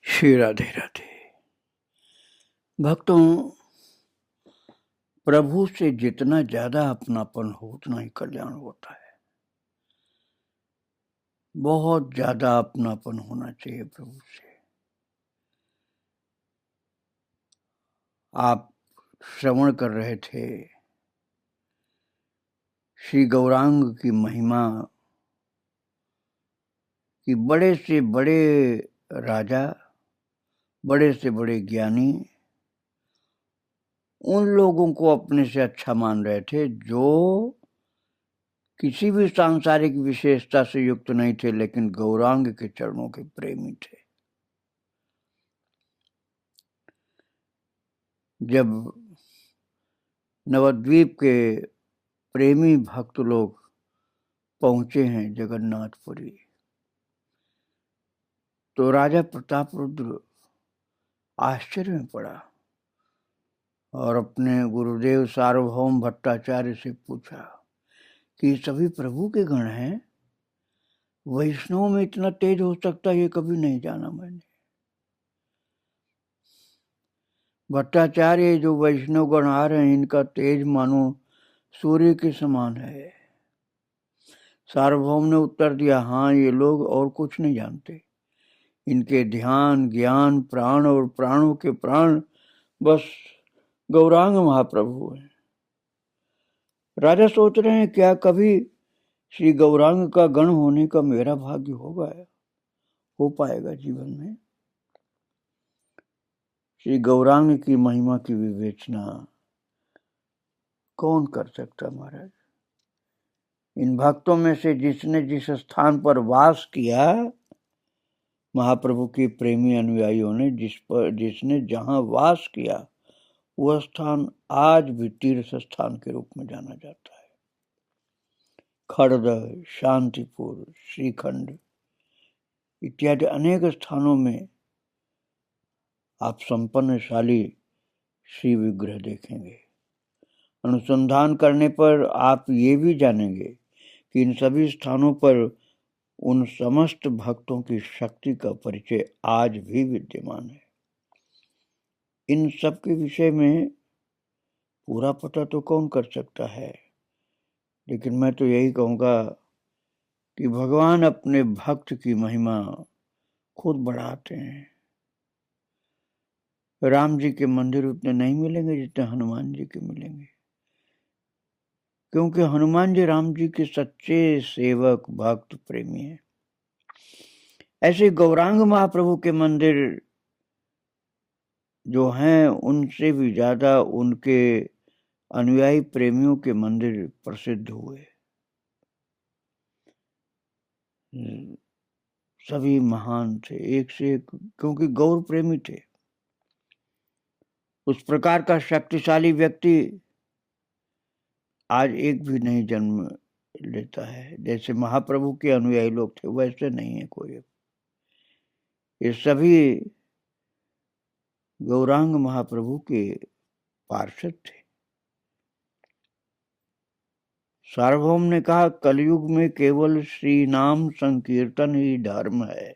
श्री राधे राधे। भक्तों, प्रभु से जितना ज्यादा अपनापन हो उतना ही कल्याण होता है। बहुत ज्यादा अपनापन होना चाहिए प्रभु से। आप श्रवण कर रहे थे श्री गौरांग की महिमा कि बड़े से बड़े राजा, बड़े से बड़े ज्ञानी उन लोगों को अपने से अच्छा मान रहे थे जो किसी भी सांसारिक विशेषता से युक्त नहीं थे, लेकिन गौरांग के चरणों के प्रेमी थे। जब नवद्वीप के प्रेमी भक्त लोग पहुंचे हैं जगन्नाथपुरी, तो राजा प्रतापरुद्र आश्चर्य में पड़ा और अपने गुरुदेव सार्वभौम भट्टाचार्य से पूछा कि सभी प्रभु के गण हैं, वैष्णव में इतना तेज हो सकता है ये कभी नहीं जाना मैंने। भट्टाचार्य, जो वैष्णव गण आ रहे हैं इनका तेज मानो सूर्य के समान है। सार्वभौम ने उत्तर दिया, हाँ ये लोग और कुछ नहीं जानते, इनके ध्यान ज्ञान प्राण और प्राणों के प्राण बस गौरांग महाप्रभु हैं। राजा सोच रहे हैं क्या कभी श्री गौरांग का गण होने का मेरा भाग्य होगा, हो पाएगा जीवन में। श्री गौरांग की महिमा की विवेचना कौन कर सकता महाराज। इन भक्तों में से जिसने जिस स्थान पर वास किया, महाप्रभु के प्रेमी अनुयायियों ने जिसने जहां वास किया, वह स्थान आज भी तीर्थ स्थान के रूप में जाना जाता है। खड़द, शांतिपुर, श्रीखंड इत्यादि अनेक स्थानों में आप संपन्नशाली श्री विग्रह देखेंगे। अनुसंधान करने पर आप ये भी जानेंगे कि इन सभी स्थानों पर उन समस्त भक्तों की शक्ति का परिचय आज भी विद्यमान है। इन सब के विषय में पूरा पता तो कौन कर सकता है, लेकिन मैं तो यही कहूँगा कि भगवान अपने भक्त की महिमा खुद बढ़ाते हैं। राम जी के मंदिर उतने नहीं मिलेंगे जितने हनुमान जी के मिलेंगे, क्योंकि हनुमान जी राम जी के सच्चे सेवक भक्त प्रेमी हैं। ऐसे गौरांग महाप्रभु के मंदिर जो हैं उनसे भी ज्यादा उनके अनुयायी प्रेमियों के मंदिर प्रसिद्ध हुए। सभी महान थे एक से एक, क्योंकि गौर प्रेमी थे। उस प्रकार का शक्तिशाली व्यक्ति आज एक भी नहीं जन्म लेता है। जैसे महाप्रभु के अनुयायी लोग थे वैसे नहीं है कोई। ये सभी गौरांग महाप्रभु के पार्षद थे। सार्वभौम ने कहा, कलयुग में केवल श्री नाम संकीर्तन ही धर्म है,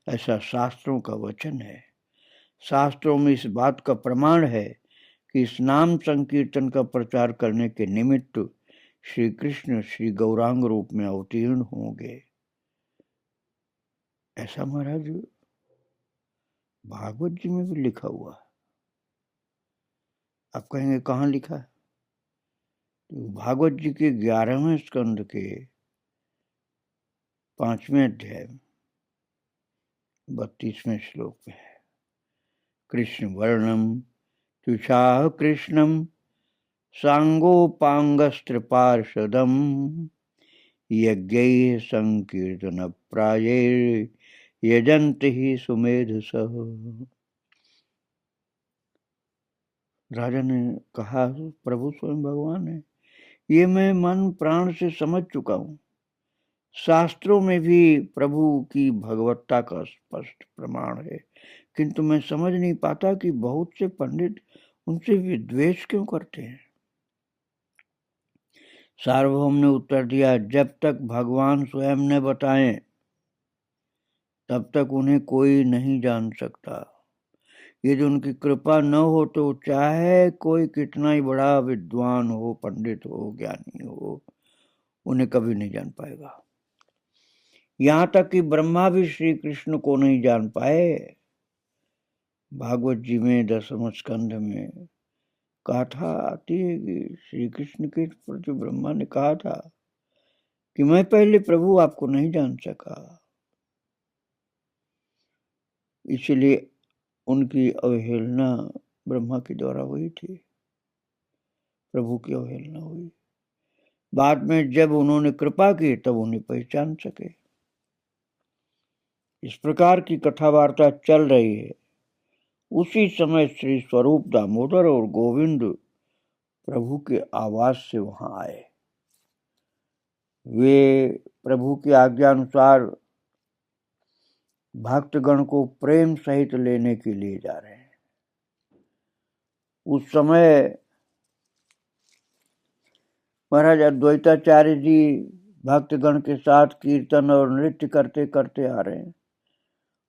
ऐसा शास्त्रों का वचन है। शास्त्रों में इस बात का प्रमाण है कि इस नाम संकीर्तन का प्रचार करने के निमित्त श्री कृष्ण श्री गौरांग रूप में अवतीर्ण होंगे। ऐसा महाराज भागवत जी में भी लिखा हुआ है। आप कहेंगे कहाँ लिखा है? तो भागवत जी के 11वें स्कंद के 5वें अध्याय 32वें श्लोक में है। कृष्ण वर्णम तुषाह कृष्णम सांगोपांगस्त्र पार्षदम यज्ञैः संकीर्तन प्रायैः यजन्ति ही सुमेधसः। राजा ने कहा, प्रभु स्वयं भगवान है, ये मैं मन प्राण से समझ चुका हूँ। शास्त्रों में भी प्रभु की भगवत्ता का स्पष्ट प्रमाण है, किंतु मैं समझ नहीं पाता कि बहुत से पंडित उनसे विद्वेष क्यों करते हैं। सार्वभौम ने उत्तर दिया, जब तक भगवान स्वयं न बताएं तब तक उन्हें कोई नहीं जान सकता। यदि उनकी कृपा न हो तो चाहे कोई कितना ही बड़ा विद्वान हो, पंडित हो, ज्ञानी हो, उन्हें कभी नहीं जान पाएगा। यहां तक कि ब्रह्मा भी श्री कृष्ण को नहीं जान पाए। भागवत जी में 10वें स्कंध में गाथा आती है कि श्री कृष्ण के प्रति ब्रह्मा ने कहा था कि मैं पहले प्रभु आपको नहीं जान सका, इसलिए उनकी अवहेलना ब्रह्मा के द्वारा हुई थी, प्रभु की अवहेलना हुई। बाद में जब उन्होंने कृपा की तब उन्हें पहचान सके। इस प्रकार की कथा वार्ता चल रही है। उसी समय श्री स्वरूप दामोदर और गोविंद प्रभु के आवास से वहां आए। वे प्रभु की आज्ञा अनुसार भक्तगण को प्रेम सहित लेने के लिए जा रहे हैं। उस समय महाराज अद्वैताचार्य जी भक्तगण के साथ कीर्तन और नृत्य करते करते आ रहे हैं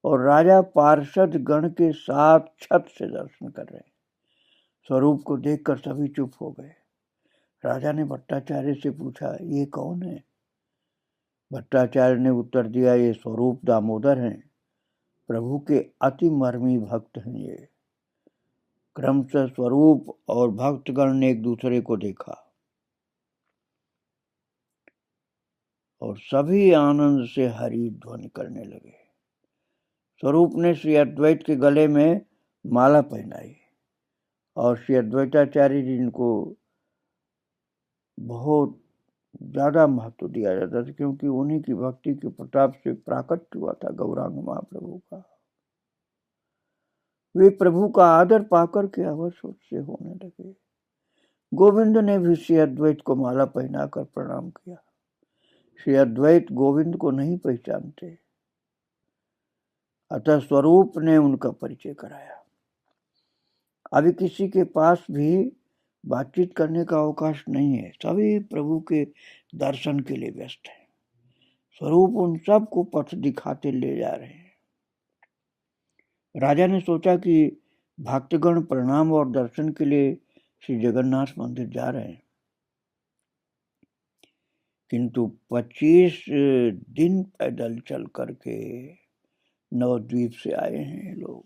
और राजा पार्षद गण के साथ छत से दर्शन कर रहे हैं। स्वरूप को देखकर सभी चुप हो गए। राजा ने भट्टाचार्य से पूछा, ये कौन है? भट्टाचार्य ने उत्तर दिया, ये स्वरूप दामोदर हैं, प्रभु के अति मर्मी भक्त हैं। ये क्रमशः स्वरूप और भक्तगण ने एक दूसरे को देखा और सभी आनंद से हरि ध्वनि करने लगे। स्वरूप ने श्री अद्वैत के गले में माला पहनाई और श्री अद्वैताचार्य जी को बहुत ज्यादा महत्व दिया जाता था, क्योंकि उन्हीं की भक्ति के प्रताप से प्राकट्य हुआ था गौरांग महाप्रभु का। वे प्रभु का आदर पाकर के अवश्य उससे होने लगे। गोविंद ने भी श्री अद्वैत को माला पहनाकर प्रणाम किया। श्री अद्वैत गोविंद को नहीं पहचानते, अतः स्वरूप ने उनका परिचय कराया। अभी किसी के पास भी बातचीत करने का अवकाश नहीं है, सभी प्रभु के दर्शन के लिए व्यस्त हैं। स्वरूप उन सबको पथ दिखाते ले जा रहे हैं। राजा ने सोचा कि भक्तगण प्रणाम और दर्शन के लिए श्री जगन्नाथ मंदिर जा रहे हैं, किंतु 25 दिन पैदल चल करके नवद्वीप से आए हैं लोग।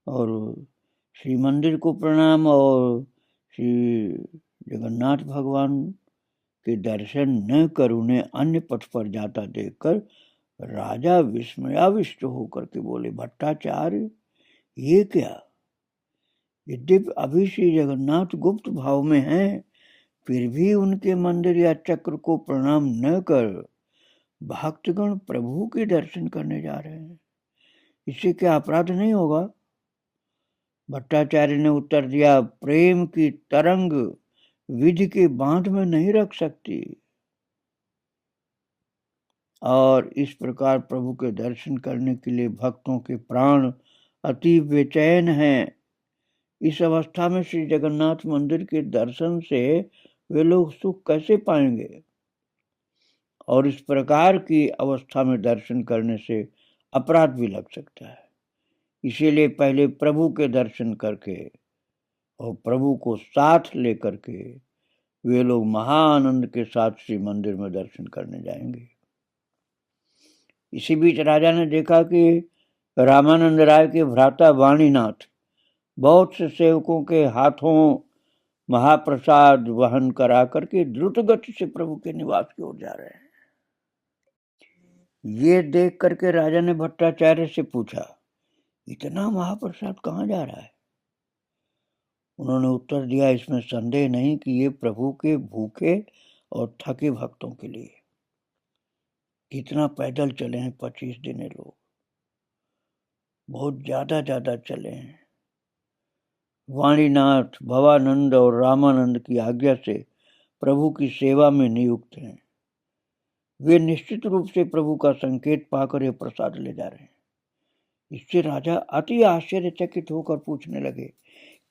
और श्री मंदिर को प्रणाम और श्री जगन्नाथ भगवान के दर्शन न कर उन्हें अन्य पथ पर जाता देखकर राजा विस्मयाविष्ट होकर के बोले, भट्टाचार्य ये क्या? यद्यपि अभी श्री जगन्नाथ गुप्त भाव में हैं, फिर भी उनके मंदिर या चक्र को प्रणाम न कर भक्तगण प्रभु के दर्शन करने जा रहे हैं, इससे क्या अपराध नहीं होगा? भट्टाचार्य ने उत्तर दिया, प्रेम की तरंग विधि के बांध में नहीं रख सकती, और इस प्रकार प्रभु के दर्शन करने के लिए भक्तों के प्राण अति बेचैन हैं। इस अवस्था में श्री जगन्नाथ मंदिर के दर्शन से वे लोग सुख कैसे पाएंगे? और इस प्रकार की अवस्था में दर्शन करने से अपराध भी लग सकता है। इसीलिए पहले प्रभु के दर्शन करके और प्रभु को साथ लेकर के वे लोग महाआनंद के साथ श्री मंदिर में दर्शन करने जाएंगे। इसी बीच राजा ने देखा कि रामानंद राय के भ्राता वाणीनाथ बहुत से सेवकों के हाथों महाप्रसाद वहन करा करके द्रुत गति से प्रभु के निवास की ओर जा रहे हैं। ये देख करके राजा ने भट्टाचार्य से पूछा, इतना महाप्रसाद कहाँ जा रहा है? उन्होंने उत्तर दिया, इसमें संदेह नहीं कि ये प्रभु के भूखे और थके भक्तों के लिए। कितना पैदल चले हैं 25 दिन लोग, बहुत ज्यादा चले हैं। वाणीनाथ भवानंद और रामानंद की आज्ञा से प्रभु की सेवा में नियुक्त हैं। वे निश्चित रूप से प्रभु का संकेत पाकर ये प्रसाद ले जा रहे हैं। इससे राजा अति आश्चर्यचकित होकर पूछने लगे,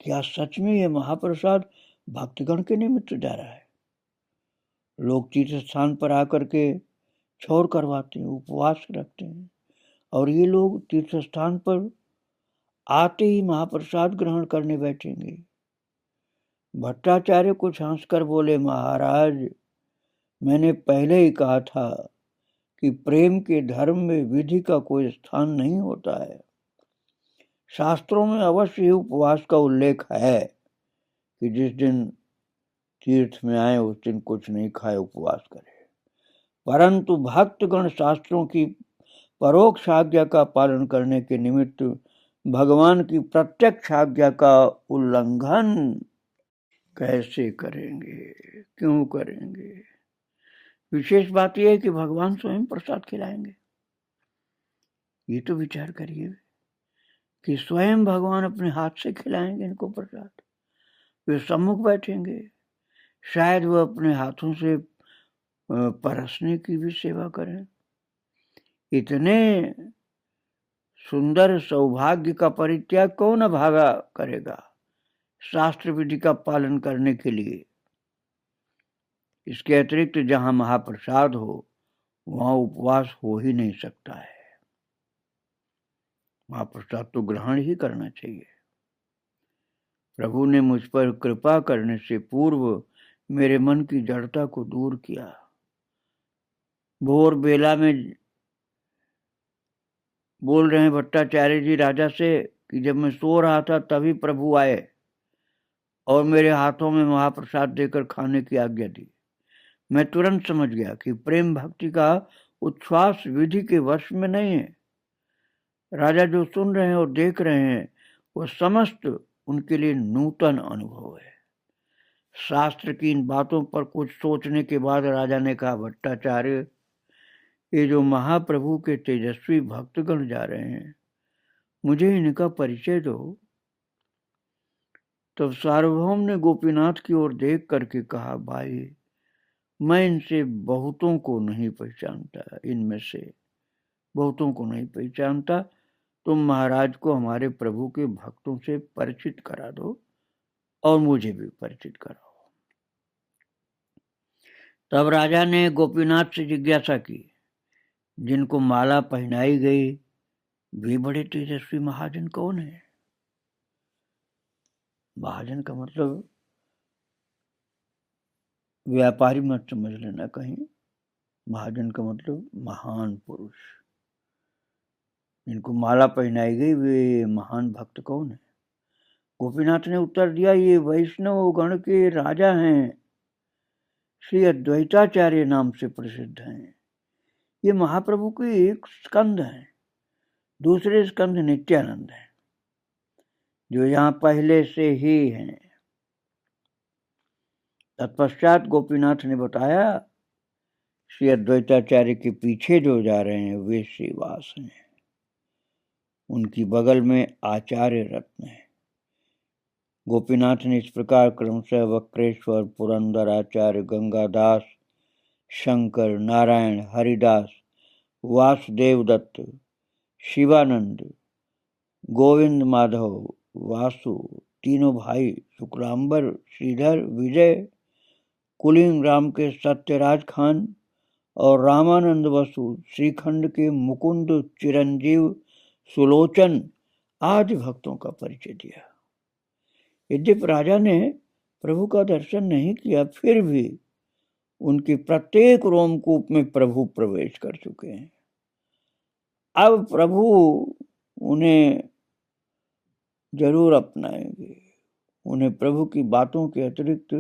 क्या सच में यह महाप्रसाद भक्तगण के निमित्त जा रहा है? लोग तीर्थ स्थान पर आकर के छौर करवाते हैं, उपवास रखते हैं, और ये लोग तीर्थ स्थान पर आते ही महाप्रसाद ग्रहण करने बैठेंगे। भट्टाचार्य कुछ हंसकर बोले, महाराज, मैंने पहले ही कहा था कि प्रेम के धर्म में विधि का कोई स्थान नहीं होता है। शास्त्रों में अवश्य ही उपवास का उल्लेख है कि जिस दिन तीर्थ में आए उस दिन कुछ नहीं खाए, उपवास करे, परंतु भक्तगण शास्त्रों की परोक्ष आज्ञा का पालन करने के निमित्त भगवान की प्रत्यक्ष आज्ञा का उल्लंघन कैसे करेंगे, क्यों करेंगे? विशेष बात यह है कि भगवान स्वयं प्रसाद खिलाएंगे। ये तो विचार करिए कि स्वयं भगवान अपने हाथ से खिलाएंगे इनको प्रसाद। वे सम्मुख बैठेंगे, शायद वह अपने हाथों से परसने की भी सेवा करें। इतने सुंदर सौभाग्य का परित्याग कौन अभागा करेगा शास्त्र विधि का पालन करने के लिए? इसके अतिरिक्त जहां महाप्रसाद हो वहां उपवास हो ही नहीं सकता है। महाप्रसाद तो ग्रहण ही करना चाहिए। प्रभु ने मुझ पर कृपा करने से पूर्व मेरे मन की जड़ता को दूर किया। भोर बेला में बोल रहे हैं भट्टाचार्य जी राजा से कि जब मैं सो रहा था तभी प्रभु आए और मेरे हाथों में महाप्रसाद देकर खाने की आज्ञा दी। मैं तुरंत समझ गया कि प्रेम भक्ति का उच्छ्वास विधि के वश में नहीं है। राजा जो सुन रहे हैं और देख रहे हैं वो समस्त उनके लिए नूतन अनुभव है। शास्त्र की इन बातों पर कुछ सोचने के बाद राजा ने कहा, भट्टाचार्य, ये जो महाप्रभु के तेजस्वी भक्तगण जा रहे हैं, मुझे इनका परिचय दो। तब सार्वभौम ने गोपीनाथ की ओर देख करके कहा, भाई, मैं इनसे बहुतों को नहीं पहचानता, इनमें से बहुतों को नहीं पहचानता। तुम महाराज को हमारे प्रभु के भक्तों से परिचित करा दो और मुझे भी परिचित कराओ। तब राजा ने गोपीनाथ से जिज्ञासा की, जिनको माला पहनाई गई वे बड़े तेजस्वी महाजन कौन है? महाजन का मतलब व्यापारी मत समझ लेना कहीं। महाजन का मतलब महान पुरुष। जिनको माला पहनाई गई वे महान भक्त कौन है? गोपीनाथ ने उत्तर दिया, ये वैष्णव गण के राजा हैं, श्री अद्वैताचार्य नाम से प्रसिद्ध हैं। ये महाप्रभु के एक स्कंद हैं, दूसरे स्कंद नित्यानंद हैं, जो यहाँ पहले से ही हैं। तत्पश्चात गोपीनाथ ने बताया, श्री अद्वैताचार्य के पीछे जो जा रहे हैं वे श्रीवास हैं, उनकी बगल में आचार्य रत्न है। गोपीनाथ ने इस प्रकार क्रमशः वक्रेश्वर, पुरंदर आचार्य, गंगादास, शंकर, नारायण, हरिदास, वासुदेव दत्त, शिवानंद, गोविंद माधव, वासु, तीनों भाई, शुक्लांबर, श्रीधर, विजय, कुलीन राम के सत्यराज खान और रामानंद वसु, श्रीखंड के मुकुंद, चिरंजीव, सुलोचन आदि भक्तों का परिचय दिया। यद्यपि राजा ने प्रभु का दर्शन नहीं किया, फिर भी उनकी प्रत्येक रोमकूप में प्रभु प्रवेश कर चुके हैं। अब प्रभु उन्हें जरूर अपनाएंगे। उन्हें प्रभु की बातों के अतिरिक्त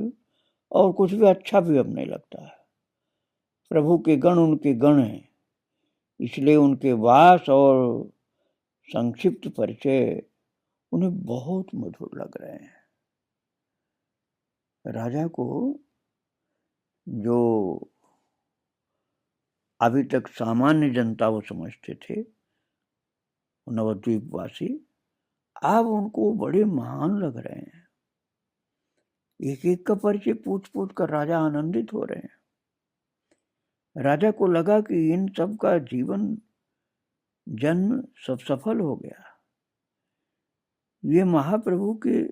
और कुछ भी अच्छा भी अब नहीं लगता है। प्रभु के गण उनके गण हैं, इसलिए उनके वास और संक्षिप्त परिचय उन्हें बहुत मधुर लग रहे हैं। राजा को जो अभी तक सामान्य जनता वो समझते थे, नवद्वीपवासी, अब उनको बड़े महान लग रहे हैं। एक एक का परिचय पूछ पूछ कर राजा आनंदित हो रहे हैं। राजा को लगा कि इन सब का जीवन जन्म सब सफल हो गया। ये महाप्रभु के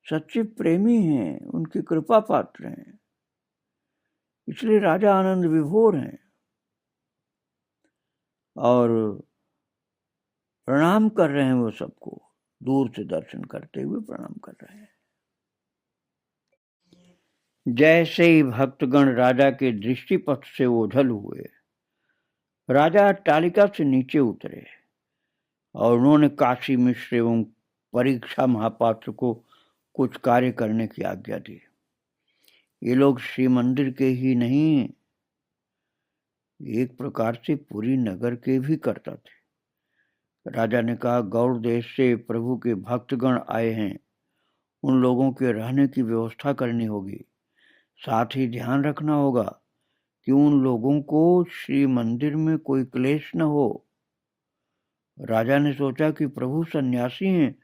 सच्चे प्रेमी हैं, उनकी कृपा पात्र हैं, इसलिए राजा आनंद विभोर हैं। और प्रणाम कर रहे हैं। वो सबको दूर से दर्शन करते हुए प्रणाम कर रहे हैं। जैसे ही भक्तगण राजा के दृष्टिपथ से ओझल हुए, राजा अट्टालिका से नीचे उतरे और उन्होंने काशी मिश्र एवं परीक्षा महापात्र को कुछ कार्य करने की आज्ञा दी। ये लोग श्री मंदिर के ही नहीं, एक प्रकार से पूरी नगर के भी करता थे। राजा ने कहा, गौड़ देश से प्रभु के भक्तगण आए हैं, उन लोगों के रहने की व्यवस्था करनी होगी। साथ ही ध्यान रखना होगा कि उन लोगों को श्री मंदिर में कोई क्लेश न हो। राजा ने सोचा कि प्रभु सन्यासी हैं,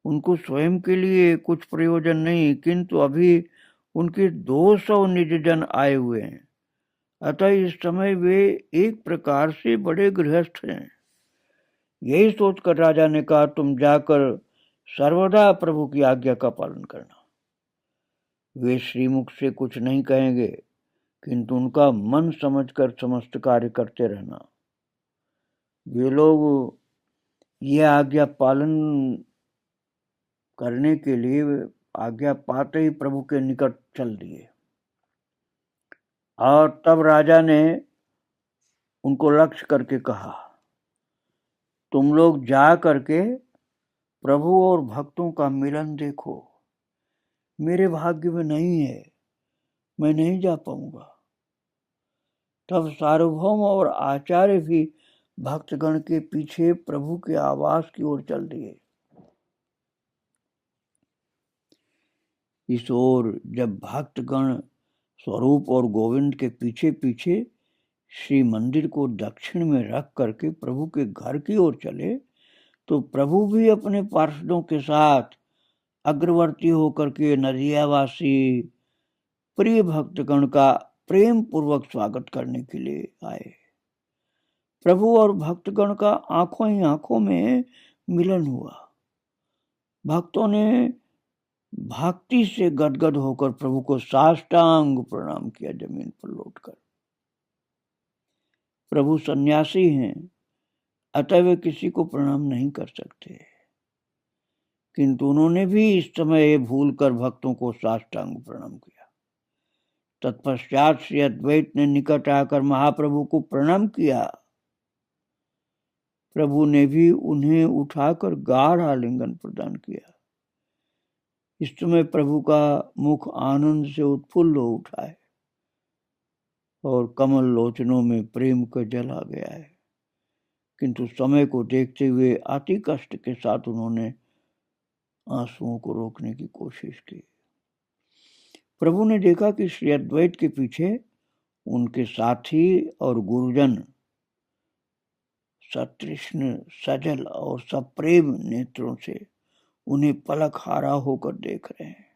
उनको स्वयं के लिए कुछ प्रयोजन नहीं, किंतु अभी उनके 200 निजजन आए हुए हैं, अतः इस समय वे एक प्रकार से बड़े गृहस्थ हैं। यही सोचकर राजा ने कहा, तुम जाकर सर्वदा प्रभु की आज्ञा का पालन करना। वे श्रीमुख से कुछ नहीं कहेंगे, किंतु उनका मन समझकर समस्त कार्य करते रहना। वे लोग यह आज्ञा पालन करने के लिए आज्ञा पाते ही प्रभु के निकट चल दिए। और तब राजा ने उनको लक्ष्य करके कहा, तुम लोग जा करके प्रभु और भक्तों का मिलन देखो। मेरे भाग्य में नहीं है, मैं नहीं जा पाऊंगा। तब सार्वभौम और आचार्य भी भक्तगण के पीछे प्रभु के आवास की ओर चल दिए। इस ओर जब भक्तगण स्वरूप और गोविंद के पीछे पीछे श्री मंदिर को दक्षिण में रख करके प्रभु के घर की ओर चले, तो प्रभु भी अपने पार्षदों के साथ अग्रवर्ती होकर के नदियावासी प्रिय भक्तगण का प्रेम पूर्वक स्वागत करने के लिए आए। प्रभु और भक्तगण का आंखों ही आंखों में मिलन हुआ। भक्तों ने भक्ति से गदगद होकर प्रभु को साष्टांग प्रणाम किया जमीन पर लौटकर। प्रभु सन्यासी हैं, अतः वे किसी को प्रणाम नहीं कर सकते, किंतु उन्होंने भी इस समय भूल कर भक्तों को साष्टांग प्रणाम किया। तत्पश्चात श्री अद्वैत ने निकट आकर महाप्रभु को प्रणाम किया। प्रभु ने भी उन्हें उठाकर गाढ़ आलिंगन प्रदान किया। इस समय प्रभु का मुख आनंद से उत्फुल्ल हो उठा है और कमल लोचनों में प्रेम का जल आ गया है, किंतु समय को देखते हुए अति कष्ट के साथ उन्होंने आंसुओं को रोकने की कोशिश की। प्रभु ने देखा कि श्री अद्वैत के पीछे उनके साथी और गुरुजन सतृष्ण सजल और सप्रेम नेत्रों से उन्हें पलक हारा होकर देख रहे हैं।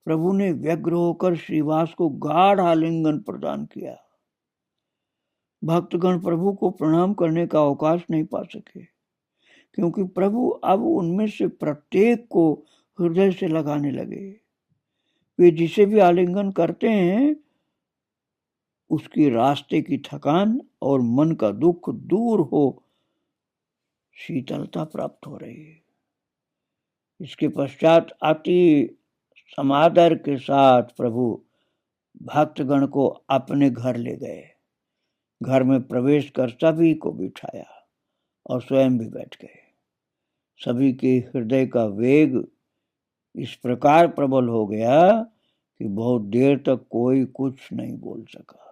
प्रभु ने व्यग्र होकर श्रीवास को गाढ़ आलिंगन प्रदान किया। भक्तगण प्रभु को प्रणाम करने का अवकाश नहीं पा सके, क्योंकि प्रभु अब उनमें से प्रत्येक को हृदय से लगाने लगे। वे जिसे भी आलिंगन करते हैं, उसकी रास्ते की थकान और मन का दुख दूर हो शीतलता प्राप्त हो रही है। इसके पश्चात अति समादर के साथ प्रभु भक्तगण को अपने घर ले गए। घर में प्रवेश कर सभी को बिठाया और स्वयं भी बैठ गए। सभी के हृदय का वेग इस प्रकार प्रबल हो गया कि बहुत देर तक कोई कुछ नहीं बोल सका।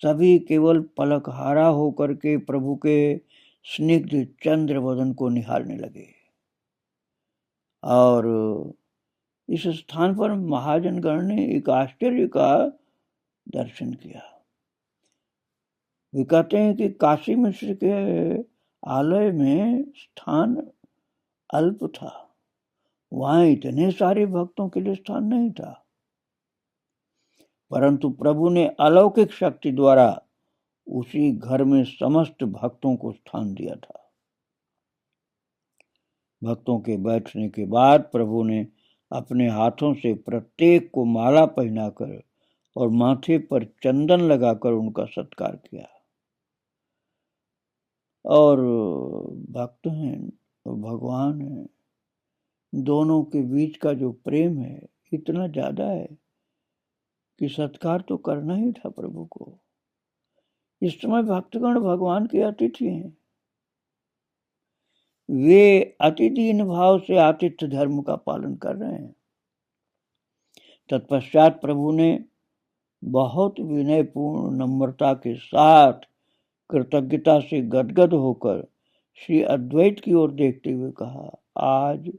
सभी केवल पलक हारा होकर के प्रभु के स्निग्ध चंद्र वदन को निहारने लगे। और इस स्थान पर महाजनगण ने एक आश्चर्य का दर्शन किया। वे कहते हैं कि काशी मिश्र के आलय में स्थान अल्प था, वहां इतने सारे भक्तों के लिए स्थान नहीं था, परंतु प्रभु ने अलौकिक शक्ति द्वारा उसी घर में समस्त भक्तों को स्थान दिया था। भक्तों के बैठने के बाद प्रभु ने अपने हाथों से प्रत्येक को माला पहनाकर और माथे पर चंदन लगाकर उनका सत्कार किया। और भक्त हैं और भगवान हैं, दोनों के बीच का जो प्रेम है इतना ज्यादा है कि सत्कार तो करना ही था प्रभु को। इस समय भक्तगण भगवान के अतिथि हैं, वे अति दीन भाव से आतिथ्य धर्म का पालन कर रहे हैं। तत्पश्चात प्रभु ने बहुत विनयपूर्ण नम्रता के साथ कृतज्ञता से गदगद होकर श्री अद्वैत की ओर देखते हुए कहा, आज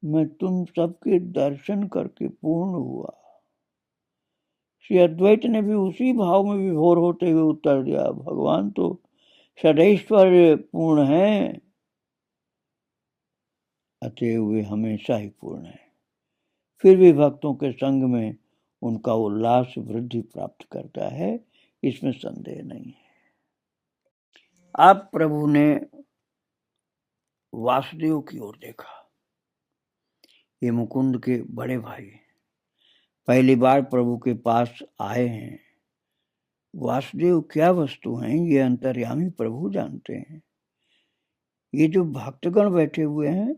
मैं तुम सबके दर्शन करके पूर्ण हुआ। श्री अद्वैत ने भी उसी भाव में विभोर होते हुए उत्तर दिया, भगवान तो सदैश्वर्य पूर्ण है, अतएव वे हमेशा ही पूर्ण है। फिर भी भक्तों के संग में उनका उल्लास वृद्धि प्राप्त करता है, इसमें संदेह नहीं है। अब प्रभु ने वासुदेव की ओर देखा। ये मुकुंद के बड़े भाई पहली बार प्रभु के पास आए हैं। वासुदेव क्या वस्तु हैं ये अंतर्यामी प्रभु जानते हैं। ये जो भक्तगण बैठे हुए हैं,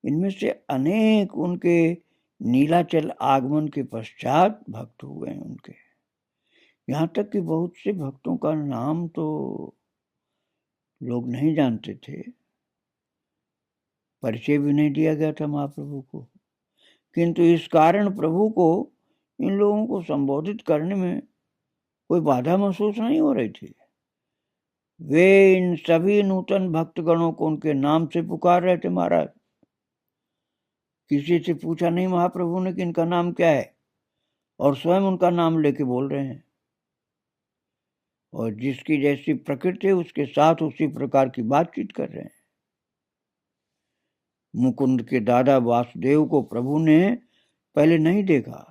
इनमें से अनेक उनके नीलाचल आगमन के पश्चात भक्त हुए हैं उनके। यहाँ तक कि बहुत से भक्तों का नाम तो लोग नहीं जानते थे, परिचय भी नहीं दिया गया था महाप्रभु को, किंतु इस कारण प्रभु को इन लोगों को संबोधित करने में कोई बाधा महसूस नहीं हो रही थी। वे इन सभी नूतन भक्तगणों को उनके नाम से पुकार रहे थे। महाराज किसी से पूछा नहीं महाप्रभु ने कि इनका नाम क्या है, और स्वयं उनका नाम लेके बोल रहे हैं, और जिसकी जैसी प्रकृति है उसके साथ उसी प्रकार की बातचीत कर रहे हैं। मुकुंद के दादा वासुदेव को प्रभु ने पहले नहीं देखा,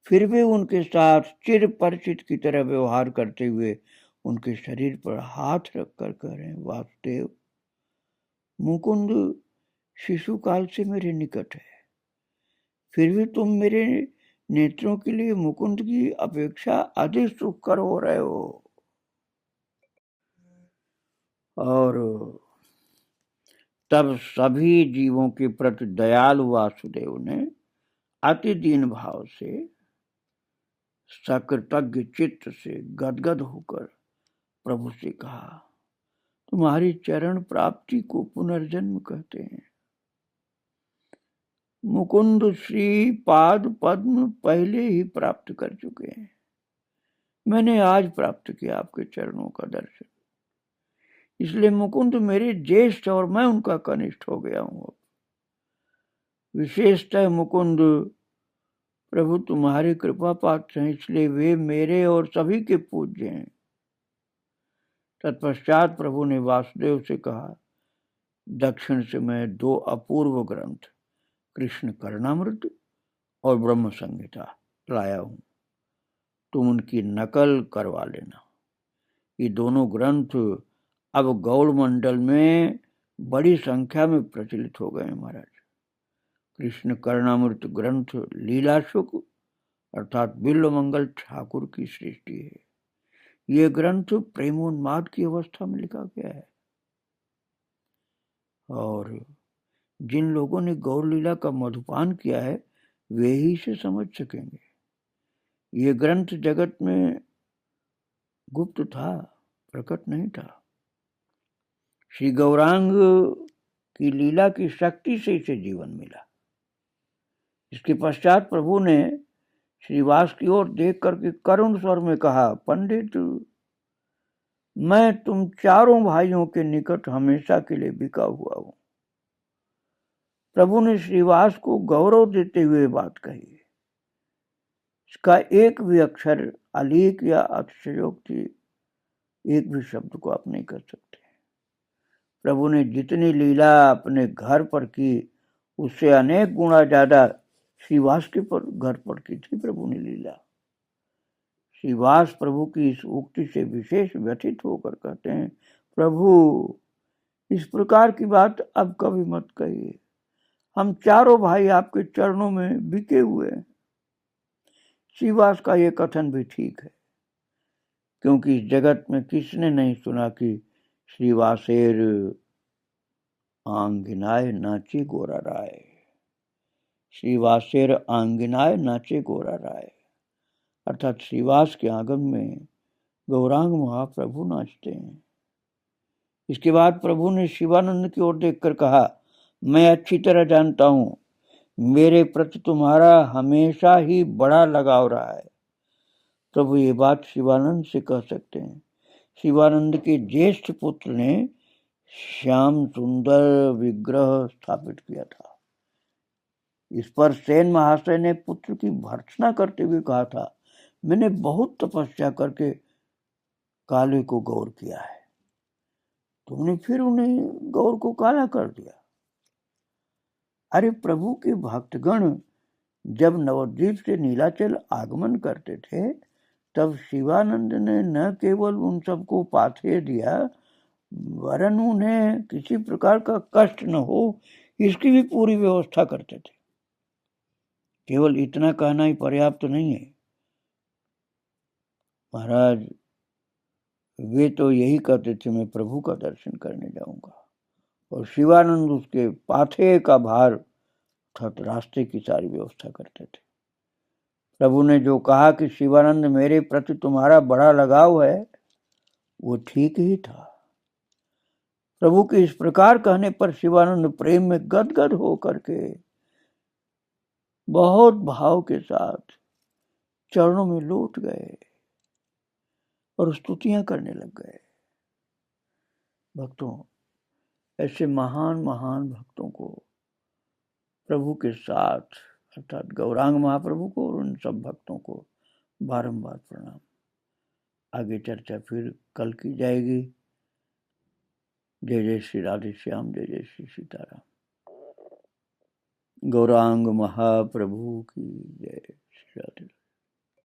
फिर भी उनके साथ चिर परिचित की तरह व्यवहार करते हुए उनके शरीर पर हाथ रखकर कह रहे हैं, वासुदेव मुकुंद शिशु काल से मेरे निकट है, फिर भी तुम मेरे नेत्रों के लिए मुकुंद की अपेक्षा अधिक सुखकर हो रहे हो। और तब सभी जीवों के प्रति दयालु वासुदेव ने अति दीन भाव से सकृतज्ञ चित्त से गदगद होकर प्रभु से कहा, तुम्हारी चरण प्राप्ति को पुनर्जन्म कहते हैं। मुकुंद श्री पाद पद्म पहले ही प्राप्त कर चुके हैं, मैंने आज प्राप्त किया आपके चरणों का दर्शन, इसलिए मुकुंद मेरे ज्येष्ठ और मैं उनका कनिष्ठ हो गया हूं। विशेषतः मुकुंद प्रभु तुम्हारी कृपा पात्र हैं, इसलिए वे मेरे और सभी के पूज्य हैं। तत्पश्चात प्रभु ने वासुदेव से कहा, दक्षिण से मैं 2 अपूर्व ग्रंथ कृष्ण कर्णामृत और ब्रह्म संहिता लाया हूं, तुम उनकी नकल करवा लेना। ये दोनों ग्रंथ अब गौड़ मंडल में बड़ी संख्या में प्रचलित हो गए महाराज। कृष्ण कर्णामृत ग्रंथ लीला शुक अर्थात बिल्व मंगल ठाकुर की सृष्टि है। ये ग्रंथ प्रेमोन्माद की अवस्था में लिखा गया है, और जिन लोगों ने गौर लीला का मधुपान किया है वे ही इसे समझ सकेंगे। ये ग्रंथ जगत में गुप्त था, प्रकट नहीं था। श्री गौरांग की लीला की शक्ति से इसे जीवन मिला। इसके पश्चात प्रभु ने श्रीवास की ओर देख करके करुण स्वर में कहा, पंडित मैं तुम चारों भाइयों के निकट हमेशा के लिए बिका हुआ हूं। प्रभु ने श्रीवास को गौरव देते हुए बात कही। इसका एक भी अक्षर अलीक या अतिशयोक्ति, एक भी शब्द को आप नहीं कर सकते। प्रभु ने जितनी लीला अपने घर पर की उससे अनेक गुना ज्यादा श्रीवास के घर पर की थी प्रभु ने लीला। श्रीवास प्रभु की इस उक्ति से विशेष व्यथित होकर कहते हैं, प्रभु इस प्रकार की बात अब कभी मत कहिए, हम चारों भाई आपके चरणों में बिके हुए हैं। श्रीवास का ये कथन भी ठीक है, क्योंकि इस जगत में किसने नहीं सुना कि श्रीवासेर आंगनाय नाचे गोरा राय। श्रीवासेर आंगनाय नाचे गोरा राय, अर्थात श्रीवास के आंगन में गौरांग महाप्रभु नाचते हैं। इसके बाद प्रभु ने शिवानंद की ओर देखकर कहा, मैं अच्छी तरह जानता हूं मेरे प्रति तुम्हारा हमेशा ही बड़ा लगाव रहा है। प्रभु ये बात शिवानंद से कह सकते हैं। शिवानंद के ज्येष्ठ पुत्र ने श्याम सुंदर विग्रह स्थापित किया था। इस पर सेन महाशय ने पुत्र की भर्त्सना करते हुए कहा था, मैंने बहुत तपस्या करके काले को गौर किया है, तुमने फिर उन्हें गौर को काला कर दिया। अरे प्रभु के भक्तगण जब नवद्वीप से नीलाचल आगमन करते थे, तब शिवानंद ने न केवल उन सबको पाथेय दिया, वरन उन्हें किसी प्रकार का कष्ट न हो इसकी भी पूरी व्यवस्था करते थे। केवल इतना कहना ही पर्याप्त नहीं है महाराज, वे तो यही कहते थे मैं प्रभु का दर्शन करने जाऊंगा, और शिवानंद उसके पाथेय का भार अर्थात रास्ते की सारी व्यवस्था करते थे। प्रभु ने जो कहा कि शिवानंद मेरे प्रति तुम्हारा बड़ा लगाव है, वो ठीक ही था। प्रभु के इस प्रकार कहने पर शिवानंद प्रेम में गदगद हो करके बहुत भाव के साथ चरणों में लौट गए और स्तुतियां करने लग गए। भक्तों, ऐसे महान महान भक्तों को प्रभु के साथ अर्थात गौरांग महाप्रभु को और उन सब भक्तों को बारंबार प्रणाम। आगे चर्चा फिर कल की जाएगी। जय जय श्री राधे श्याम, जय जय श्री सीताराम। गौरांग महाप्रभु की जय। श्री राधे।